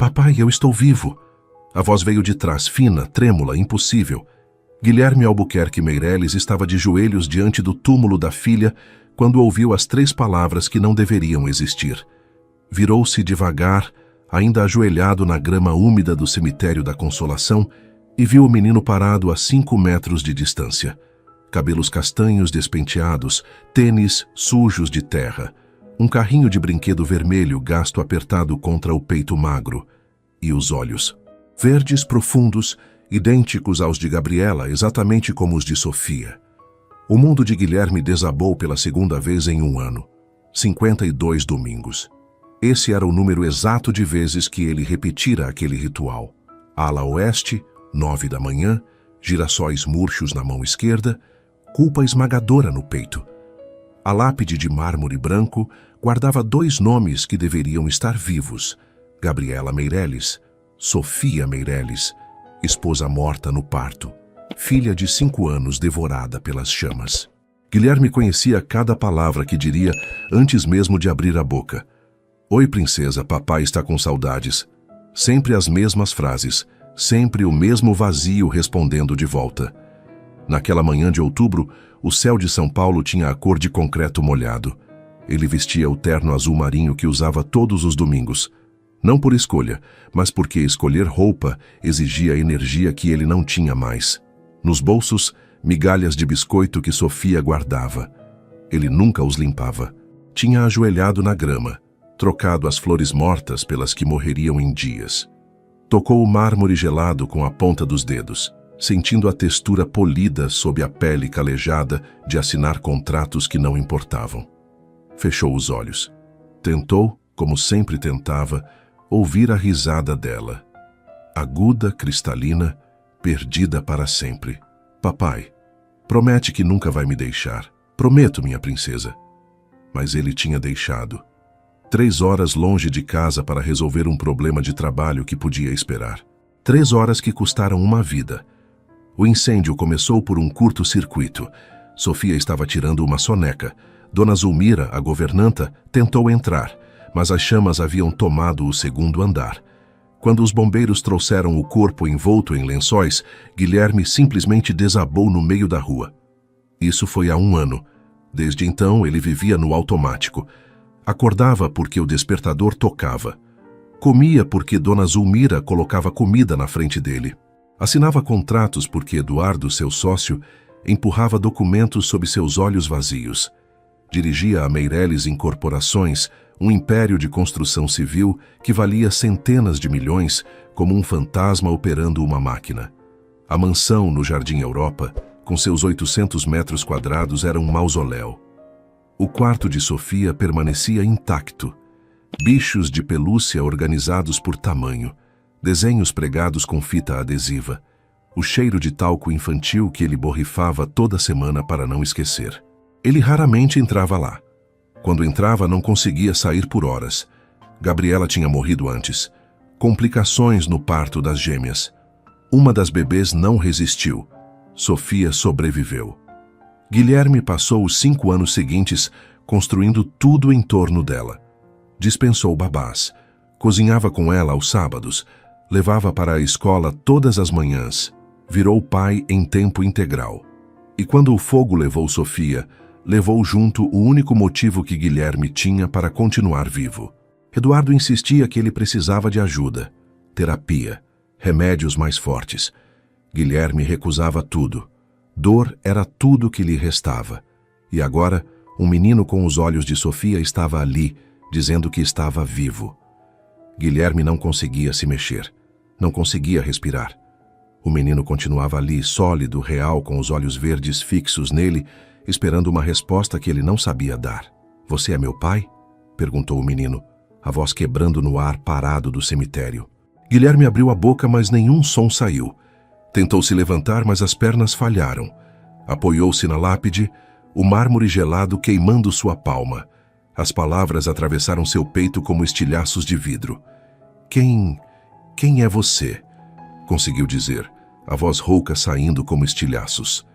Papai, eu estou vivo. A voz veio de trás, fina, trêmula, impossível. Guilherme Albuquerque Meireles estava de joelhos diante do túmulo da filha quando ouviu as 3 palavras que não deveriam existir. Virou-se devagar, ainda ajoelhado na grama úmida do cemitério da Consolação, e viu o menino parado a 5 metros de distância. Cabelos castanhos despenteados, tênis sujos de terra, um carrinho de brinquedo vermelho gasto apertado contra o peito magro, e os olhos, verdes profundos, idênticos aos de Gabriela, exatamente como os de Sofia. O mundo de Guilherme desabou pela segunda vez em 1 ano. 52 domingos. Esse era o número exato de vezes que ele repetira aquele ritual. Ala oeste, 9 da manhã, girassóis murchos na mão esquerda, culpa esmagadora no peito. A lápide de mármore branco guardava 2 nomes que deveriam estar vivos: Gabriela Meireles, Sofia Meireles, esposa morta no parto, filha de 5 anos devorada pelas chamas. Guilherme conhecia cada palavra que diria antes mesmo de abrir a boca. Oi, princesa, papai está com saudades. Sempre as mesmas frases, sempre o mesmo vazio respondendo de volta. Naquela manhã de outubro, o céu de São Paulo tinha a cor de concreto molhado. Ele vestia o terno azul marinho que usava todos os domingos. Não por escolha, mas porque escolher roupa exigia energia que ele não tinha mais. Nos bolsos, migalhas de biscoito que Sofia guardava. Ele nunca os limpava. Tinha ajoelhado na grama, trocado as flores mortas pelas que morreriam em dias. Tocou o mármore gelado com a ponta dos dedos, sentindo a textura polida sob a pele calejada de assinar contratos que não importavam. Fechou os olhos. Tentou, como sempre tentava, ouvir a risada dela. Aguda, cristalina, perdida para sempre. Papai, promete que nunca vai me deixar. Prometo, minha princesa. Mas ele tinha deixado. 3 horas longe de casa para resolver um problema de trabalho que podia esperar. 3 horas que custaram uma vida. O incêndio começou por um curto-circuito. Sofia estava tirando uma soneca. Dona Zulmira, a governanta, tentou entrar, mas as chamas haviam tomado o 2º andar. Quando os bombeiros trouxeram o corpo envolto em lençóis, Guilherme simplesmente desabou no meio da rua. Isso foi há 1 ano. Desde então, ele vivia no automático. Acordava porque o despertador tocava. Comia porque Dona Zulmira colocava comida na frente dele. Assinava contratos porque Eduardo, seu sócio, empurrava documentos sob seus olhos vazios. Dirigia a Meireles Incorporações, um império de construção civil que valia centenas de milhões, como um fantasma operando uma máquina. A mansão no Jardim Europa, com seus 800 metros quadrados, era um mausoléu. O quarto de Sofia permanecia intacto. Bichos de pelúcia organizados por tamanho, desenhos pregados com fita adesiva, o cheiro de talco infantil que ele borrifava toda semana para não esquecer. Ele raramente entrava lá. Quando entrava, não conseguia sair por horas. Gabriela tinha morrido antes. Complicações no parto das gêmeas. Uma das bebês não resistiu. Sofia sobreviveu. Guilherme passou os 5 anos seguintes construindo tudo em torno dela. Dispensou babás. Cozinhava com ela aos sábados. Levava para a escola todas as manhãs. Virou pai em tempo integral. E quando o fogo levou Sofia, levou junto o único motivo que Guilherme tinha para continuar vivo. Eduardo insistia que ele precisava de ajuda, terapia, remédios mais fortes. Guilherme recusava tudo. Dor era tudo que lhe restava. E agora, um menino com os olhos de Sofia estava ali, dizendo que estava vivo. Guilherme não conseguia se mexer, não conseguia respirar. O menino continuava ali, sólido, real, com os olhos verdes fixos nele, esperando uma resposta que ele não sabia dar. "Você é meu pai?" perguntou o menino, a voz quebrando no ar parado do cemitério. Guilherme abriu a boca, mas nenhum som saiu. Tentou se levantar, mas as pernas falharam. Apoiou-se na lápide, o mármore gelado queimando sua palma. As palavras atravessaram seu peito como estilhaços de vidro. Quem é você?" conseguiu dizer, a voz rouca saindo como estilhaços.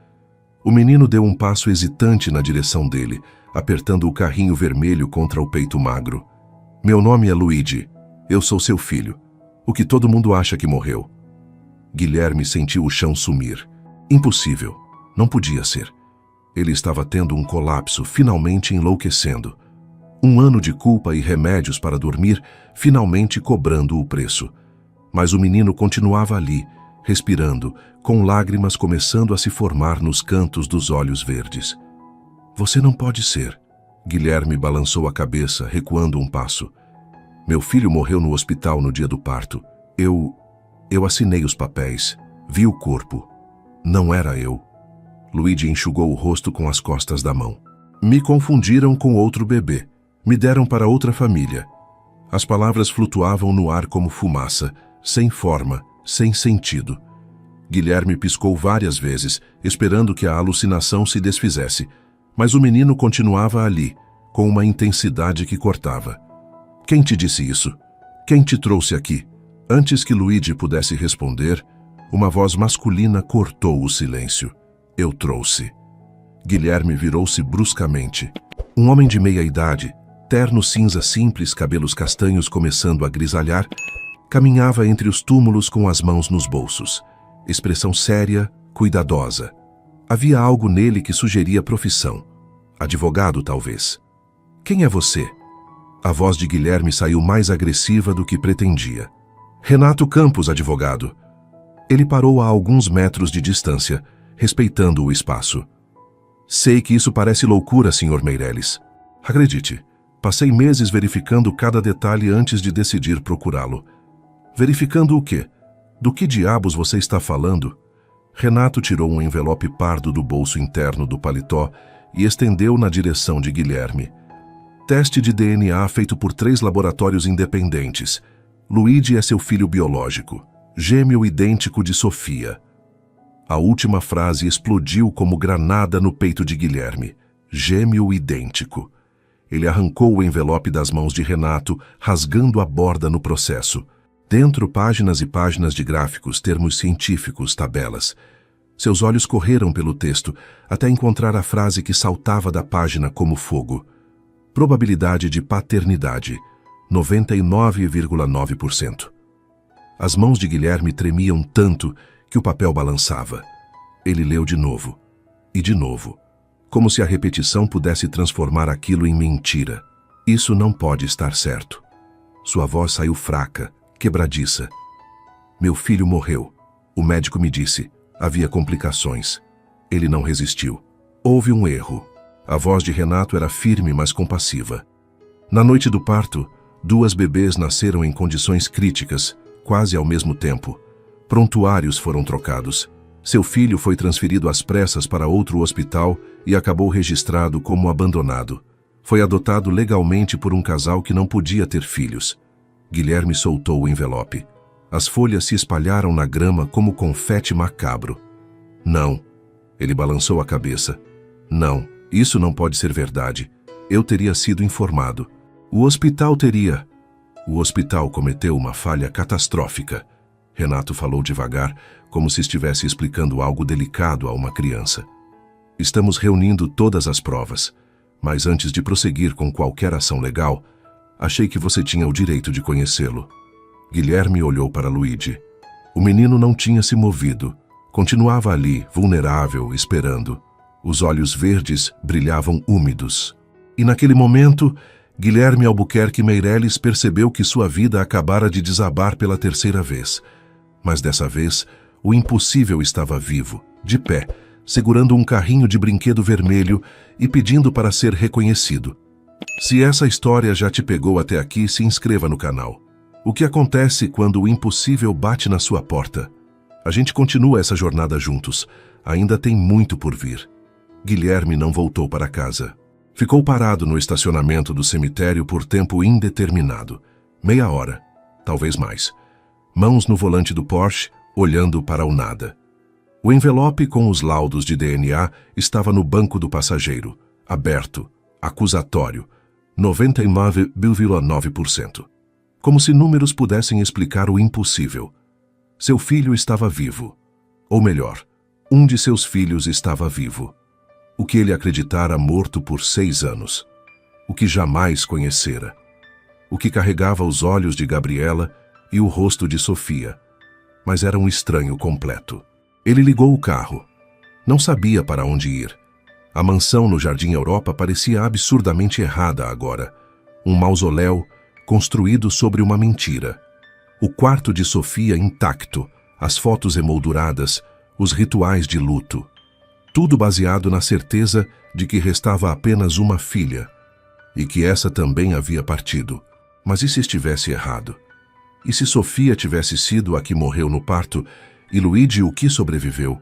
O menino deu um passo hesitante na direção dele, apertando o carrinho vermelho contra o peito magro. "Meu nome é Luigi. Eu sou seu filho. O que todo mundo acha que morreu. Guilherme sentiu o chão sumir. Impossível. Não podia ser. Ele estava tendo um colapso, finalmente enlouquecendo. 1 ano de culpa e remédios para dormir, finalmente cobrando o preço. Mas o menino continuava ali, respirando, com lágrimas começando a se formar nos cantos dos olhos verdes. Você não pode ser. Guilherme balançou a cabeça, recuando um passo. Meu filho morreu no hospital no dia do parto. Eu assinei os papéis. Vi o corpo. Não era eu. Luigi enxugou o rosto com as costas da mão. Me confundiram com outro bebê. Me deram para outra família. As palavras flutuavam no ar como fumaça, sem forma, sem sentido. Guilherme piscou várias vezes, esperando que a alucinação se desfizesse, mas o menino continuava ali, com uma intensidade que cortava. Quem te disse isso? Quem te trouxe aqui? Antes que Luigi pudesse responder, uma voz masculina cortou o silêncio. Eu trouxe. Guilherme virou-se bruscamente. Um homem de meia idade, terno cinza simples, cabelos castanhos começando a grisalhar, caminhava entre os túmulos com as mãos nos bolsos. Expressão séria, cuidadosa. Havia algo nele que sugeria profissão. Advogado, talvez. Quem é você? A voz de Guilherme saiu mais agressiva do que pretendia. Renato Campos, advogado. Ele parou a alguns metros de distância, respeitando o espaço. Sei que isso parece loucura, Sr. Meireles. Acredite, passei meses verificando cada detalhe antes de decidir procurá-lo. Verificando o quê? Do que diabos você está falando? Renato tirou um envelope pardo do bolso interno do paletó e estendeu na direção de Guilherme. Teste de DNA feito por 3 laboratórios independentes. Luigi é seu filho biológico, gêmeo idêntico de Sofia. A última frase explodiu como granada no peito de Guilherme. Gêmeo idêntico. Ele arrancou o envelope das mãos de Renato, rasgando a borda no processo. Dentro, páginas e páginas de gráficos, termos científicos, tabelas. Seus olhos correram pelo texto, até encontrar a frase que saltava da página como fogo. Probabilidade de paternidade, 99,9%. As mãos de Guilherme tremiam tanto que o papel balançava. Ele leu de novo, e de novo, como se a repetição pudesse transformar aquilo em mentira. Isso não pode estar certo. Sua voz saiu fraca, quebradiça. Meu filho morreu. O médico me disse. Havia complicações. Ele não resistiu. Houve um erro. A voz de Renato era firme, mas compassiva. Na noite do parto, 2 bebês nasceram em condições críticas, quase ao mesmo tempo. Prontuários foram trocados. Seu filho foi transferido às pressas para outro hospital e acabou registrado como abandonado. Foi adotado legalmente por um casal que não podia ter filhos. Guilherme soltou o envelope. As folhas se espalharam na grama como confete macabro. Não. Ele balançou a cabeça. Não, isso não pode ser verdade. Eu teria sido informado. O hospital teria... O hospital cometeu uma falha catastrófica. Renato falou devagar, como se estivesse explicando algo delicado a uma criança. Estamos reunindo todas as provas, mas antes de prosseguir com qualquer ação legal, achei que você tinha o direito de conhecê-lo. Guilherme olhou para Luigi. O menino não tinha se movido. Continuava ali, vulnerável, esperando. Os olhos verdes brilhavam úmidos. E naquele momento, Guilherme Albuquerque Meireles percebeu que sua vida acabara de desabar pela 3ª vez. Mas dessa vez, o impossível estava vivo, de pé, segurando um carrinho de brinquedo vermelho e pedindo para ser reconhecido. Se essa história já te pegou até aqui, se inscreva no canal. O que acontece quando o impossível bate na sua porta? A gente continua essa jornada juntos. Ainda tem muito por vir. Guilherme não voltou para casa. Ficou parado no estacionamento do cemitério por tempo indeterminado. Meia hora, talvez mais. Mãos no volante do Porsche, olhando para o nada. O envelope com os laudos de DNA estava no banco do passageiro, aberto, acusatório, 99,9%. Como se números pudessem explicar o impossível. Seu filho estava vivo. Ou melhor, um de seus filhos estava vivo. O que ele acreditara morto por 6 anos. O que jamais conhecera. O que carregava os olhos de Gabriela e o rosto de Sofia. Mas era um estranho completo. Ele ligou o carro. Não sabia para onde ir. A mansão no Jardim Europa parecia absurdamente errada agora. Um mausoléu construído sobre uma mentira. O quarto de Sofia intacto, as fotos emolduradas, os rituais de luto. Tudo baseado na certeza de que restava apenas uma filha e que essa também havia partido. Mas e se estivesse errado? E se Sofia tivesse sido a que morreu no parto e Luigi o que sobreviveu?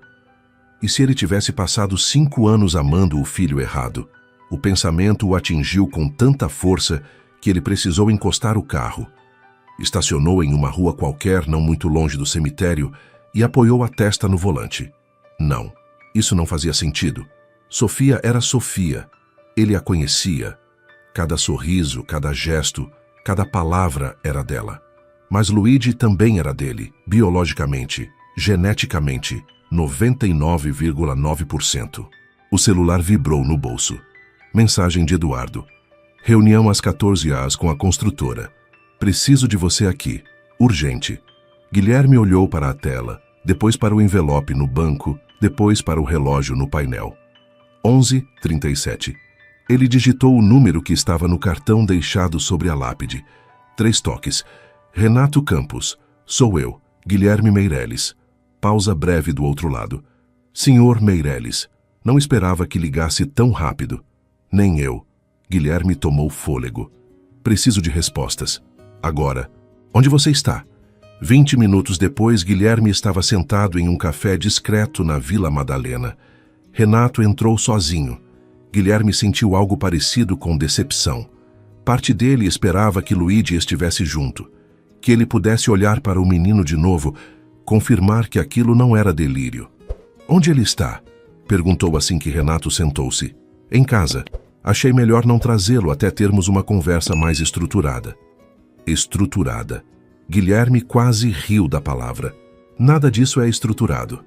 E se ele tivesse passado 5 anos amando o filho errado? O pensamento o atingiu com tanta força que ele precisou encostar o carro. Estacionou em uma rua qualquer não muito longe do cemitério e apoiou a testa no volante. Não, isso não fazia sentido. Sofia era Sofia. Ele a conhecia. Cada sorriso, cada gesto, cada palavra era dela. Mas Luigi também era dele, biologicamente, geneticamente, 99,9%. O celular vibrou no bolso. Mensagem de Eduardo. Reunião às 14 horas com a construtora. Preciso de você aqui. Urgente. Guilherme olhou para a tela, depois para o envelope no banco, depois para o relógio no painel. 11h37. Ele digitou o número que estava no cartão deixado sobre a lápide. 3 toques. Renato Campos. Sou eu, Guilherme Meirelles. Pausa breve do outro lado. Senhor Meirelles. Não esperava que ligasse tão rápido. Nem eu. Guilherme tomou fôlego. Preciso de respostas. Agora. Onde você está? 20 minutos depois, Guilherme estava sentado em um café discreto na Vila Madalena. Renato entrou sozinho. Guilherme sentiu algo parecido com decepção. Parte dele esperava que Luigi estivesse junto, que ele pudesse olhar para o menino de novo, confirmar que aquilo não era delírio. Onde ele está? Perguntou assim que Renato sentou-se. Em casa. Achei melhor não trazê-lo até termos uma conversa mais estruturada. Estruturada. Guilherme quase riu da palavra. Nada disso é estruturado.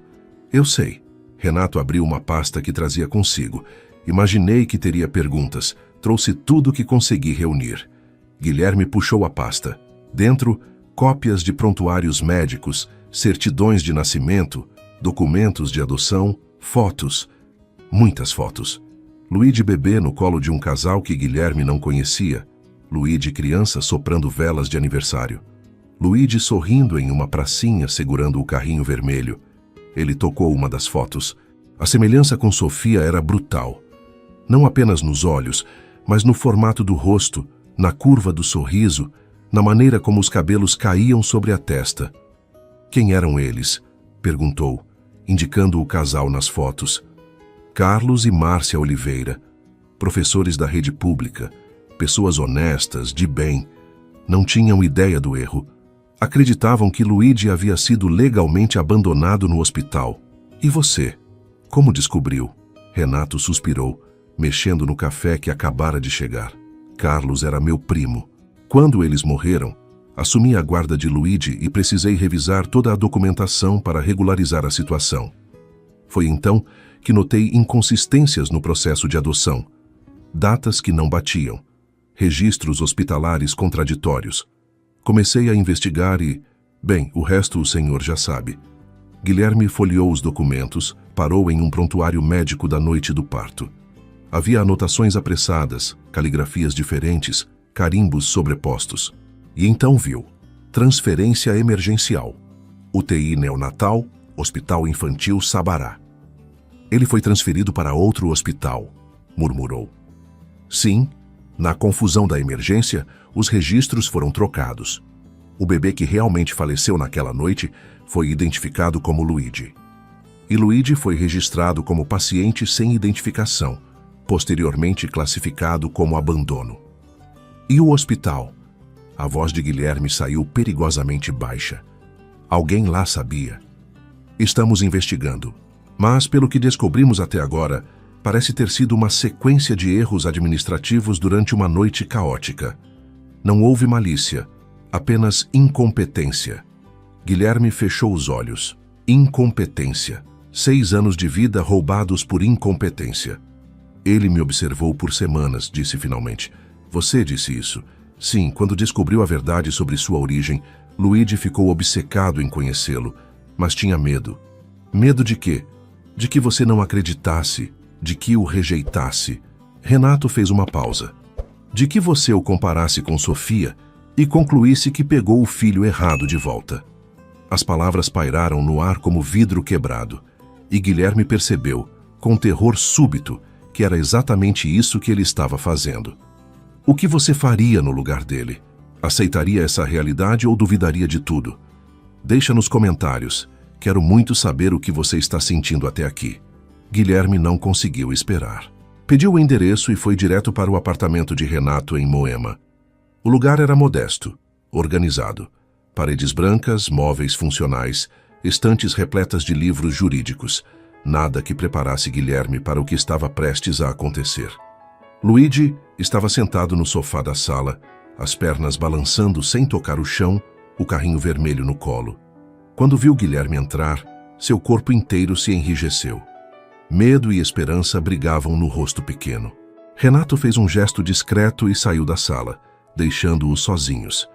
Eu sei. Renato abriu uma pasta que trazia consigo. Imaginei que teria perguntas. Trouxe tudo que consegui reunir. Guilherme puxou a pasta. Dentro, cópias de prontuários médicos, certidões de nascimento, documentos de adoção, fotos. Muitas fotos. Luigi bebê no colo de um casal que Guilherme não conhecia. Luigi criança soprando velas de aniversário. Luigi sorrindo em uma pracinha segurando o carrinho vermelho. Ele tocou uma das fotos. A semelhança com Sofia era brutal. Não apenas nos olhos, mas no formato do rosto, na curva do sorriso, na maneira como os cabelos caíam sobre a testa. Quem eram eles? Perguntou, indicando o casal nas fotos. Carlos e Márcia Oliveira, professores da rede pública, pessoas honestas, de bem. Não tinham ideia do erro. Acreditavam que Luigi havia sido legalmente abandonado no hospital. E você? Como descobriu? Renato suspirou, mexendo no café que acabara de chegar. Carlos era meu primo. Quando eles morreram, assumi a guarda de Luigi e precisei revisar toda a documentação para regularizar a situação. Foi então que notei inconsistências no processo de adoção. Datas que não batiam. Registros hospitalares contraditórios. Comecei a investigar e... Bem, o resto o senhor já sabe. Guilherme folheou os documentos, parou em um prontuário médico da noite do parto. Havia anotações apressadas, caligrafias diferentes, carimbos sobrepostos. E então viu. Transferência emergencial. UTI neonatal, Hospital Infantil Sabará. Ele foi transferido para outro hospital, murmurou. Sim, na confusão da emergência, os registros foram trocados. O bebê que realmente faleceu naquela noite foi identificado como Luigi. E Luigi foi registrado como paciente sem identificação, posteriormente classificado como abandono. E o hospital? A voz de Guilherme saiu perigosamente baixa. Alguém lá sabia. Estamos investigando. Mas, pelo que descobrimos até agora, parece ter sido uma sequência de erros administrativos durante uma noite caótica. Não houve malícia, apenas incompetência. Guilherme fechou os olhos. Incompetência. 6 anos de vida roubados por incompetência. Ele me observou por semanas, disse finalmente. Você disse isso. Sim, quando descobriu a verdade sobre sua origem, Luigi ficou obcecado em conhecê-lo, mas tinha medo. Medo de quê? De que você não acreditasse, de que o rejeitasse. Renato fez uma pausa. De que você o comparasse com Sofia e concluísse que pegou o filho errado de volta. As palavras pairaram no ar como vidro quebrado, e Guilherme percebeu, com terror súbito, que era exatamente isso que ele estava fazendo. O que você faria no lugar dele? Aceitaria essa realidade ou duvidaria de tudo? Deixa nos comentários. Quero muito saber o que você está sentindo até aqui. Guilherme não conseguiu esperar. Pediu o endereço e foi direto para o apartamento de Renato em Moema. O lugar era modesto, organizado. Paredes brancas, móveis funcionais, estantes repletas de livros jurídicos. Nada que preparasse Guilherme para o que estava prestes a acontecer. Luigi estava sentado no sofá da sala, as pernas balançando sem tocar o chão, o carrinho vermelho no colo. Quando viu Guilherme entrar, seu corpo inteiro se enrijeceu. Medo e esperança brigavam no rosto pequeno. Renato fez um gesto discreto e saiu da sala, deixando-os sozinhos.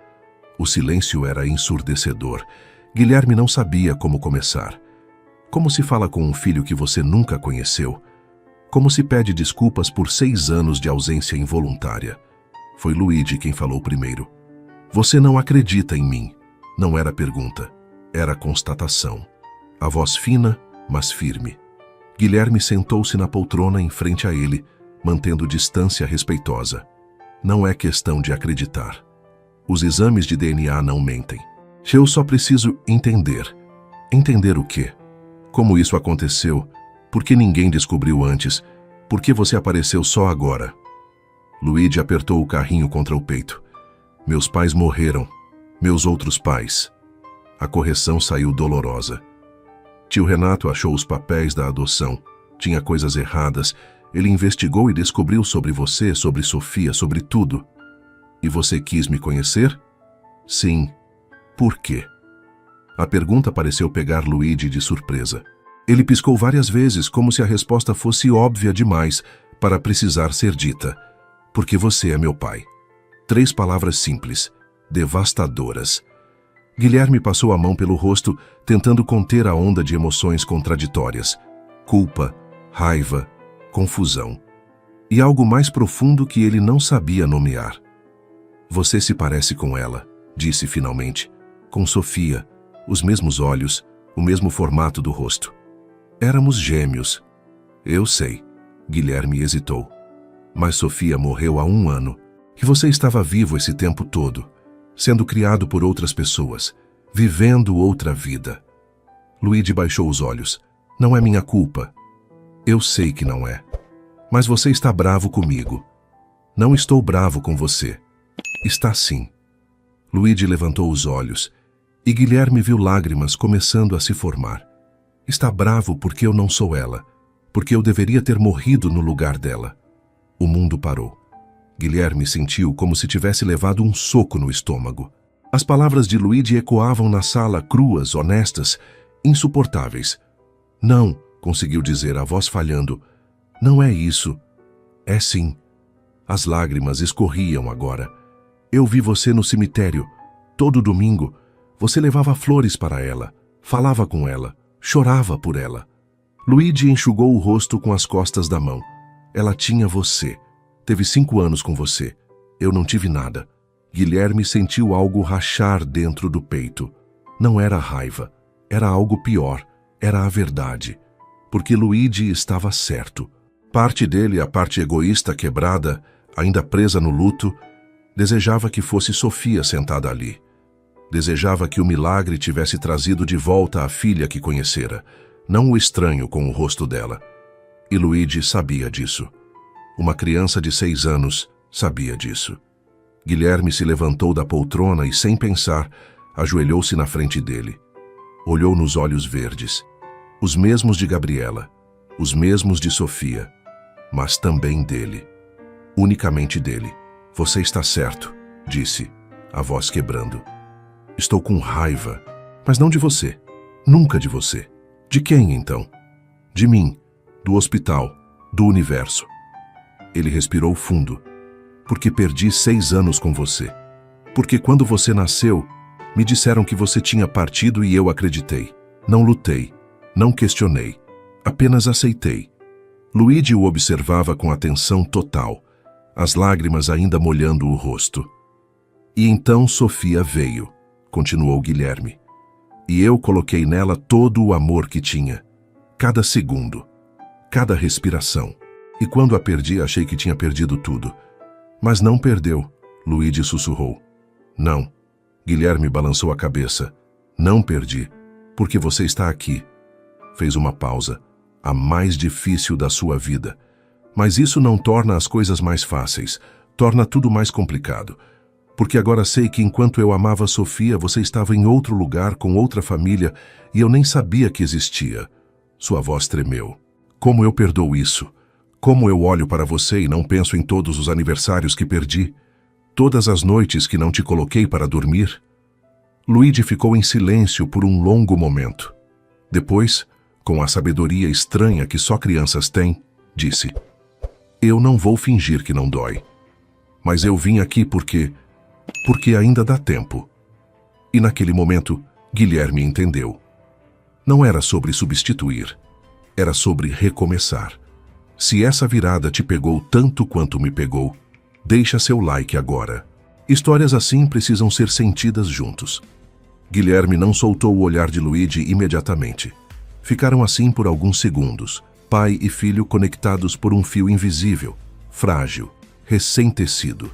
O silêncio era ensurdecedor. Guilherme não sabia como começar. Como se fala com um filho que você nunca conheceu? Como se pede desculpas por 6 anos de ausência involuntária? Foi Luigi quem falou primeiro. Você não acredita em mim. Não era pergunta, era constatação. A voz fina, mas firme. Guilherme sentou-se na poltrona em frente a ele, mantendo distância respeitosa. Não é questão de acreditar. Os exames de DNA não mentem. Eu só preciso entender. Entender o quê? Como isso aconteceu? Por que ninguém descobriu antes? Por que você apareceu só agora? Luigi apertou o carrinho contra o peito. Meus pais morreram. Meus outros pais. A correção saiu dolorosa. Tio Renato achou os papéis da adoção. Tinha coisas erradas. Ele investigou e descobriu sobre você, sobre Sofia, sobre tudo. E você quis me conhecer? Sim. Por quê? A pergunta pareceu pegar Luigi de surpresa. Ele piscou várias vezes, como se a resposta fosse óbvia demais para precisar ser dita. Porque você é meu pai. 3 palavras simples, devastadoras. Guilherme passou a mão pelo rosto, tentando conter a onda de emoções contraditórias. Culpa, raiva, confusão. E algo mais profundo que ele não sabia nomear. Você se parece com ela, disse finalmente. Com Sofia, os mesmos olhos, o mesmo formato do rosto. Éramos gêmeos. Eu sei. Guilherme hesitou. Mas Sofia morreu há 1 ano. E você estava vivo esse tempo todo, sendo criado por outras pessoas, vivendo outra vida. Luigi baixou os olhos. Não é minha culpa. Eu sei que não é. Mas você está bravo comigo. Não estou bravo com você. Está sim. Luigi levantou os olhos e Guilherme viu lágrimas começando a se formar. Está bravo porque eu não sou ela, porque eu deveria ter morrido no lugar dela. O mundo parou. Guilherme sentiu como se tivesse levado um soco no estômago. As palavras de Luigi ecoavam na sala, cruas, honestas, insuportáveis. Não, conseguiu dizer, a voz falhando. Não é isso. É sim. As lágrimas escorriam agora. Eu vi você no cemitério. Todo domingo, você levava flores para ela, falava com ela, chorava por ela. Luigi enxugou o rosto com as costas da mão. Ela tinha você. Teve 5 anos com você. Eu não tive nada. Guilherme sentiu algo rachar dentro do peito. Não era raiva. Era algo pior. Era a verdade. Porque Luigi estava certo. Parte dele, a parte egoísta quebrada, ainda presa no luto, desejava que fosse Sofia sentada ali. Desejava que o milagre tivesse trazido de volta a filha que conhecera, não o estranho com o rosto dela. E Luigi sabia disso. Uma criança de 6 anos sabia disso. Guilherme se levantou da poltrona e, sem pensar, ajoelhou-se na frente dele. Olhou nos olhos verdes. Os mesmos de Gabriela, os mesmos de Sofia, mas também dele. Unicamente dele. Você está certo, disse, a voz quebrando. Estou com raiva, mas não de você. Nunca de você. De quem, então? De mim, do hospital, do universo. Ele respirou fundo. Porque perdi 6 anos com você. Porque quando você nasceu, Me disseram que você tinha partido e eu acreditei. Não lutei, não questionei, apenas aceitei. Luigi o observava com atenção total, as lágrimas ainda molhando o rosto. E então Sofia veio, continuou Guilherme. E eu coloquei nela todo o amor que tinha. Cada segundo, cada respiração. E quando a perdi, achei que tinha perdido tudo. Mas não perdeu, Luigi sussurrou. Não. Guilherme balançou a cabeça. Não perdi, porque você está aqui. Fez uma pausa. A mais difícil da sua vida. Mas isso não torna as coisas mais fáceis. Torna tudo mais complicado. Porque agora sei que enquanto eu amava Sofia, você estava em outro lugar, com outra família, e eu nem sabia que existia. Sua voz tremeu. Como eu perdoo isso? Como eu olho para você e não penso em todos os aniversários que perdi? Todas as noites que não te coloquei para dormir? Luigi ficou em silêncio por um longo momento. Depois, com a sabedoria estranha que só crianças têm, disse: Eu não vou fingir que não dói. Mas eu vim aqui porque ainda dá tempo. E naquele momento, Guilherme entendeu. Não era sobre substituir, era sobre recomeçar. Se essa virada te pegou tanto quanto me pegou, deixa seu like agora. Histórias assim precisam ser sentidas juntos. Guilherme não soltou o olhar de Luigi imediatamente. Ficaram assim por alguns segundos, pai e filho conectados por um fio invisível, frágil, recém-tecido.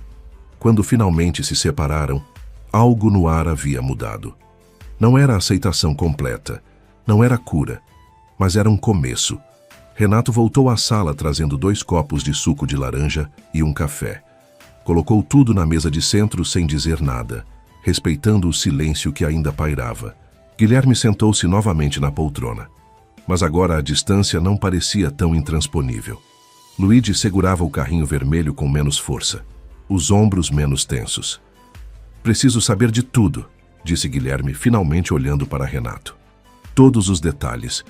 Quando finalmente se separaram, algo no ar havia mudado. Não era aceitação completa, não era cura, mas era um começo. Renato voltou à sala trazendo 2 copos de suco de laranja e um café. Colocou tudo na mesa de centro sem dizer nada, respeitando o silêncio que ainda pairava. Guilherme sentou-se novamente na poltrona. Mas agora a distância não parecia tão intransponível. Luigi segurava o carrinho vermelho com menos força, os ombros menos tensos. Preciso saber de tudo, disse Guilherme, finalmente olhando para Renato. Todos os detalhes.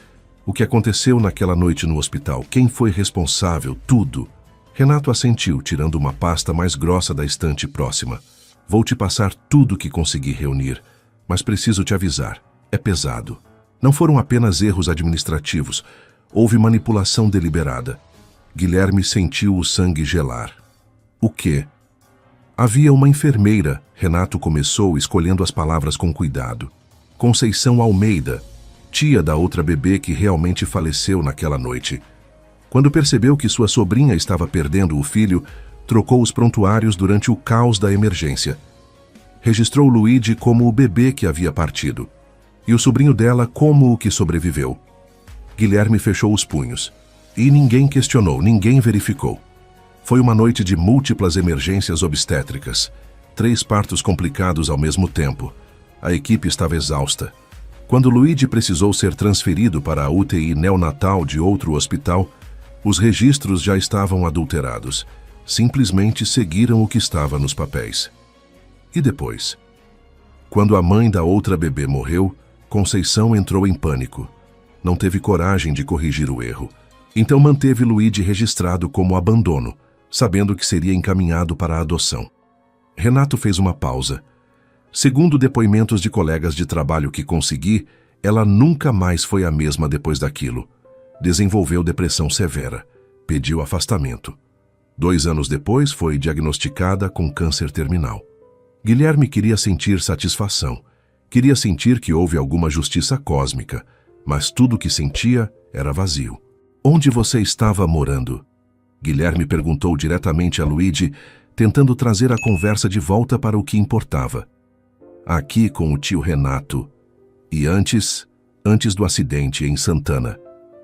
O que aconteceu naquela noite no hospital, quem foi responsável, tudo. Renato assentiu, tirando uma pasta mais grossa da estante próxima. Vou te passar tudo que consegui reunir, mas preciso te avisar, é pesado. Não foram apenas erros administrativos, houve manipulação deliberada. Guilherme sentiu o sangue gelar. O quê? Havia uma enfermeira, Renato começou escolhendo as palavras com cuidado. Conceição Almeida, tia da outra bebê que realmente faleceu naquela noite. Quando percebeu que sua sobrinha estava perdendo o filho, trocou os prontuários durante o caos da emergência. Registrou Luigi como o bebê que havia partido, e o sobrinho dela como o que sobreviveu. Guilherme fechou os punhos. E ninguém questionou, ninguém verificou. Foi uma noite de múltiplas emergências obstétricas. 3 partos complicados ao mesmo tempo. A equipe estava exausta. Quando Luigi precisou ser transferido para a UTI neonatal de outro hospital, os registros já estavam adulterados. Simplesmente seguiram o que estava nos papéis. E depois? Quando a mãe da outra bebê morreu, Conceição entrou em pânico. Não teve coragem de corrigir o erro. Então manteve Luigi registrado como abandono, sabendo que seria encaminhado para a adoção. Renato fez uma pausa. Segundo depoimentos de colegas de trabalho que consegui, ela nunca mais foi a mesma depois daquilo. Desenvolveu depressão severa. Pediu afastamento. 2 anos depois, foi diagnosticada com câncer terminal. Guilherme queria sentir satisfação. Queria sentir que houve alguma justiça cósmica, mas tudo o que sentia era vazio. Onde você estava morando? Guilherme perguntou diretamente a Luigi, tentando trazer a conversa de volta para o que importava. Aqui com o tio Renato. E antes do acidente em Santana,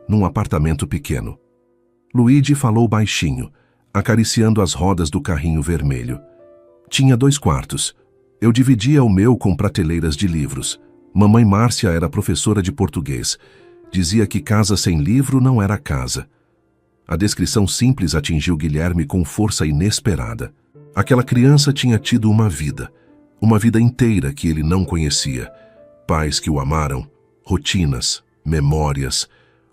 num apartamento pequeno. Luigi falou baixinho, acariciando as rodas do carrinho vermelho. Tinha 2 quartos. Eu dividia o meu com prateleiras de livros. Mamãe Márcia era professora de português. Dizia que casa sem livro não era casa. A descrição simples atingiu Guilherme com força inesperada. Aquela criança tinha tido uma vida inteira que ele não conhecia. Pais que o amaram, rotinas, memórias,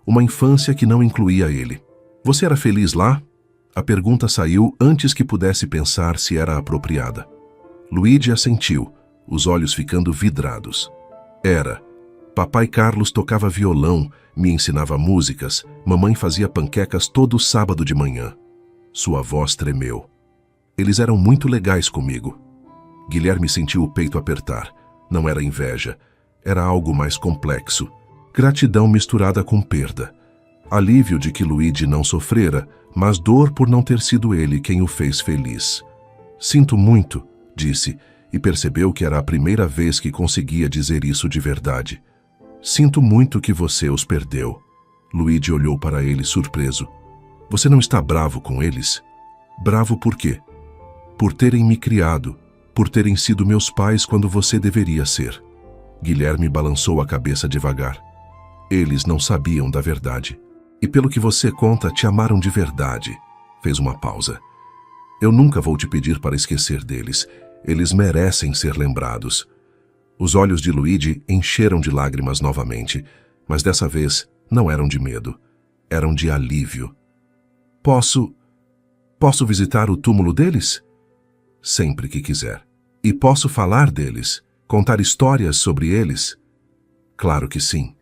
uma infância que não incluía ele. Você era feliz lá? A pergunta saiu antes que pudesse pensar se era apropriada. Luigi assentiu, os olhos ficando vidrados. Era. Papai Carlos tocava violão, me ensinava músicas, mamãe fazia panquecas todo sábado de manhã. Sua voz tremeu. Eles eram muito legais comigo. Guilherme sentiu o peito apertar. Não era inveja. Era algo mais complexo. Gratidão misturada com perda. Alívio de que Luigi não sofrera, mas dor por não ter sido ele quem o fez feliz. Sinto muito, disse, e percebeu que era a primeira vez que conseguia dizer isso de verdade. Sinto muito que você os perdeu. Luigi olhou para ele surpreso. Você não está bravo com eles? Bravo por quê? Por terem me criado, por terem sido meus pais quando você deveria ser. Guilherme balançou a cabeça devagar. Eles não sabiam da verdade. E pelo que você conta, te amaram de verdade. Fez uma pausa. Eu nunca vou te pedir para esquecer deles. Eles merecem ser lembrados. Os olhos de Luigi encheram de lágrimas novamente, mas dessa vez não eram de medo. Eram de alívio. Posso visitar o túmulo deles? Sempre que quiser. E posso falar deles? Contar histórias sobre eles? Claro que sim.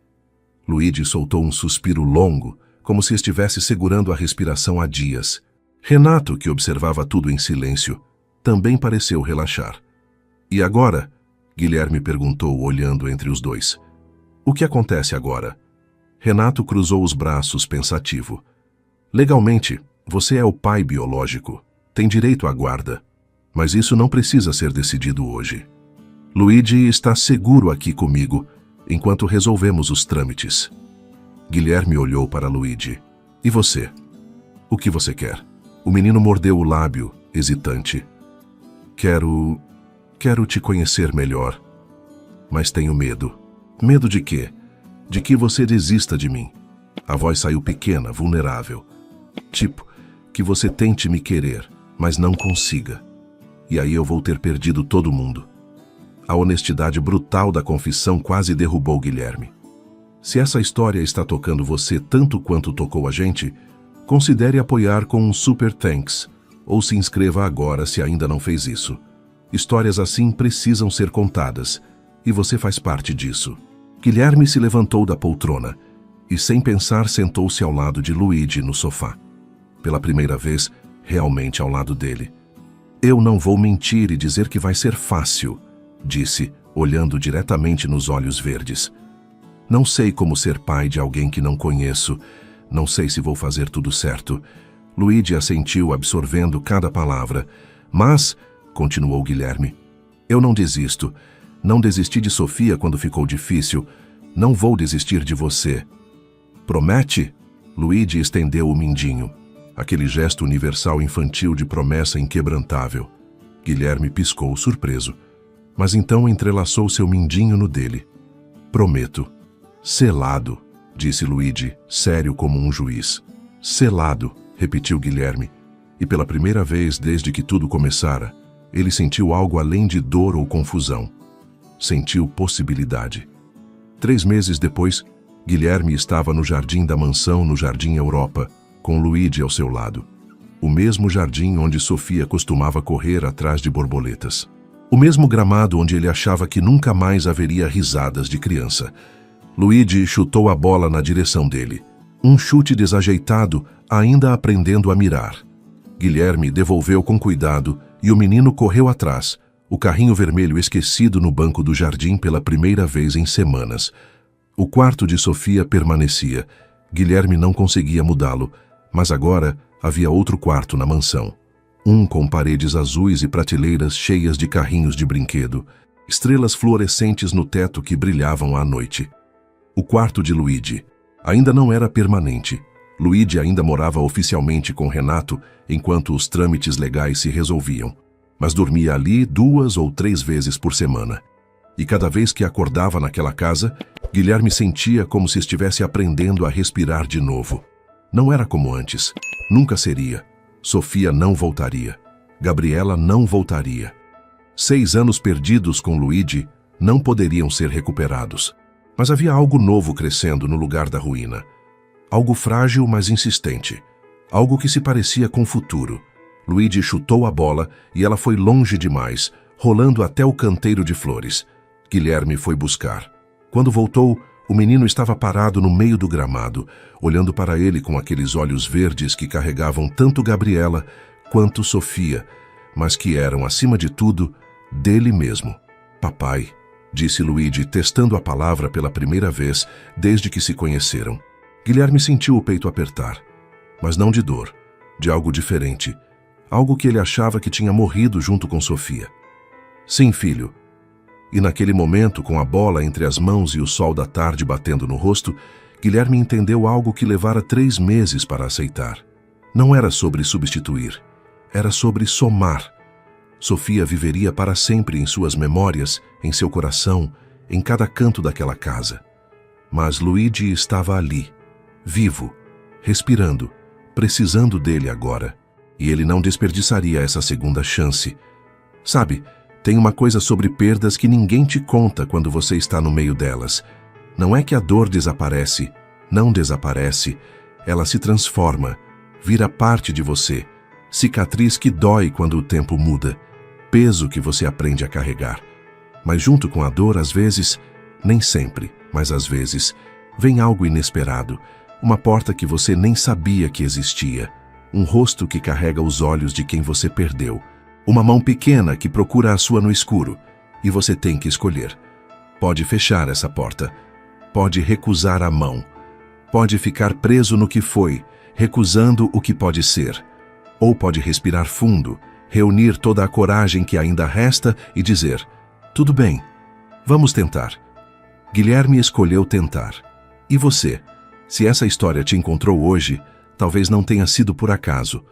Luigi soltou um suspiro longo, como se estivesse segurando a respiração há dias. Renato, que observava tudo em silêncio, também pareceu relaxar. E agora? Guilherme perguntou, olhando entre os dois. O que acontece agora? Renato cruzou os braços, pensativo. Legalmente, você é o pai biológico. Tem direito à guarda. Mas isso não precisa ser decidido hoje. Luigi está seguro aqui comigo, enquanto resolvemos os trâmites. Guilherme olhou para Luigi. E você? O que você quer? O menino mordeu o lábio, hesitante. Quero te conhecer melhor. Mas tenho medo. Medo de quê? De que você desista de mim. A voz saiu pequena, vulnerável. Tipo, que você tente me querer, mas não consiga. E aí eu vou ter perdido todo mundo. A honestidade brutal da confissão quase derrubou Guilherme. Se essa história está tocando você tanto quanto tocou a gente, considere apoiar com um Super Thanks, ou se inscreva agora se ainda não fez isso. Histórias assim precisam ser contadas, e você faz parte disso. Guilherme se levantou da poltrona e, sem pensar, sentou-se ao lado de Luigi no sofá. Pela primeira vez, realmente ao lado dele. Eu não vou mentir e dizer que vai ser fácil, disse, olhando diretamente nos olhos verdes. Não sei como ser pai de alguém que não conheço. Não sei se vou fazer tudo certo. Luigi assentiu, absorvendo cada palavra. Mas, continuou Guilherme, eu não desisto. Não desisti de Sofia quando ficou difícil. Não vou desistir de você. Promete? Luigi estendeu o mindinho. Aquele gesto universal infantil de promessa inquebrantável. Guilherme piscou, surpreso. Mas então entrelaçou seu mindinho no dele. Prometo. Selado, disse Luigi, sério como um juiz. Selado, repetiu Guilherme. E pela primeira vez desde que tudo começara, ele sentiu algo além de dor ou confusão. Sentiu possibilidade. 3 meses depois, Guilherme estava no jardim da mansão no Jardim Europa, com Luigi ao seu lado. O mesmo jardim onde Sofia costumava correr atrás de borboletas. O mesmo gramado onde ele achava que nunca mais haveria risadas de criança. Luigi chutou a bola na direção dele. Um chute desajeitado, ainda aprendendo a mirar. Guilherme devolveu com cuidado e o menino correu atrás, o carrinho vermelho esquecido no banco do jardim pela primeira vez em semanas. O quarto de Sofia permanecia. Guilherme não conseguia mudá-lo, mas agora havia outro quarto na mansão. Um com paredes azuis e prateleiras cheias de carrinhos de brinquedo, estrelas fluorescentes no teto que brilhavam à noite. O quarto de Luigi ainda não era permanente. Luigi ainda morava oficialmente com Renato enquanto os trâmites legais se resolviam, mas dormia ali 2 ou 3 vezes por semana. E cada vez que acordava naquela casa, Guilherme sentia como se estivesse aprendendo a respirar de novo. Não era como antes. Nunca seria. Sofia não voltaria. Gabriela não voltaria. 6 anos perdidos com Luigi não poderiam ser recuperados. Mas havia algo novo crescendo no lugar da ruína. Algo frágil, mas insistente. Algo que se parecia com o futuro. Luigi chutou a bola e ela foi longe demais, rolando até o canteiro de flores. Guilherme foi buscar. Quando voltou, o menino estava parado no meio do gramado, olhando para ele com aqueles olhos verdes que carregavam tanto Gabriela quanto Sofia, mas que eram, acima de tudo, dele mesmo. Papai, disse Luigi, testando a palavra pela primeira vez desde que se conheceram. Guilherme sentiu o peito apertar, mas não de dor, de algo diferente, algo que ele achava que tinha morrido junto com Sofia. Sim, filho. E naquele momento, com a bola entre as mãos e o sol da tarde batendo no rosto, Guilherme entendeu algo que levara 3 meses para aceitar. Não era sobre substituir, era sobre somar. Sofia viveria para sempre em suas memórias, em seu coração, em cada canto daquela casa. Mas Luigi estava ali, vivo, respirando, precisando dele agora. E ele não desperdiçaria essa segunda chance. Sabe, tem uma coisa sobre perdas que ninguém te conta quando você está no meio delas. Não é que a dor desaparece, não desaparece. Ela se transforma, vira parte de você. Cicatriz que dói quando o tempo muda. Peso que você aprende a carregar. Mas junto com a dor, às vezes, nem sempre, mas às vezes, vem algo inesperado. Uma porta que você nem sabia que existia. Um rosto que carrega os olhos de quem você perdeu. Uma mão pequena que procura a sua no escuro, e você tem que escolher. Pode fechar essa porta, pode recusar a mão, pode ficar preso no que foi, recusando o que pode ser, ou pode respirar fundo, reunir toda a coragem que ainda resta e dizer: tudo bem, vamos tentar. Guilherme escolheu tentar. E você? Se essa história te encontrou hoje, talvez não tenha sido por acaso.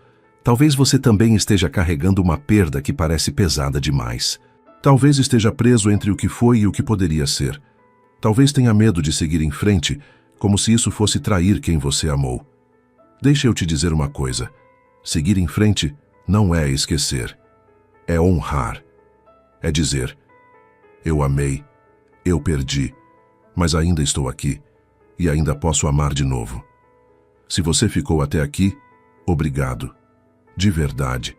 Talvez você também esteja carregando uma perda que parece pesada demais. Talvez esteja preso entre o que foi e o que poderia ser. Talvez tenha medo de seguir em frente, como se isso fosse trair quem você amou. Deixa eu te dizer uma coisa. Seguir em frente não é esquecer. É honrar. É dizer: eu amei, eu perdi, mas ainda estou aqui e ainda posso amar de novo. Se você ficou até aqui, obrigado. De verdade.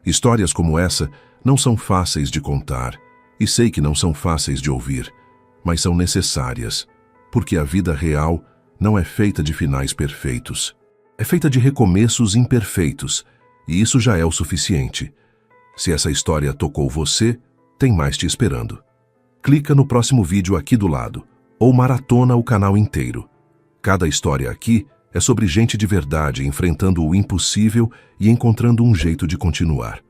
Histórias como essa não são fáceis de contar, e sei que não são fáceis de ouvir, mas são necessárias, porque a vida real não é feita de finais perfeitos. É feita de recomeços imperfeitos, e isso já é o suficiente. Se essa história tocou você, tem mais te esperando. Clica no próximo vídeo aqui do lado, ou maratona o canal inteiro. Cada história aqui é sobre gente de verdade enfrentando o impossível e encontrando um jeito de continuar.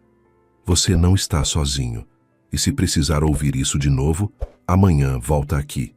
Você não está sozinho. E se precisar ouvir isso de novo, amanhã volta aqui.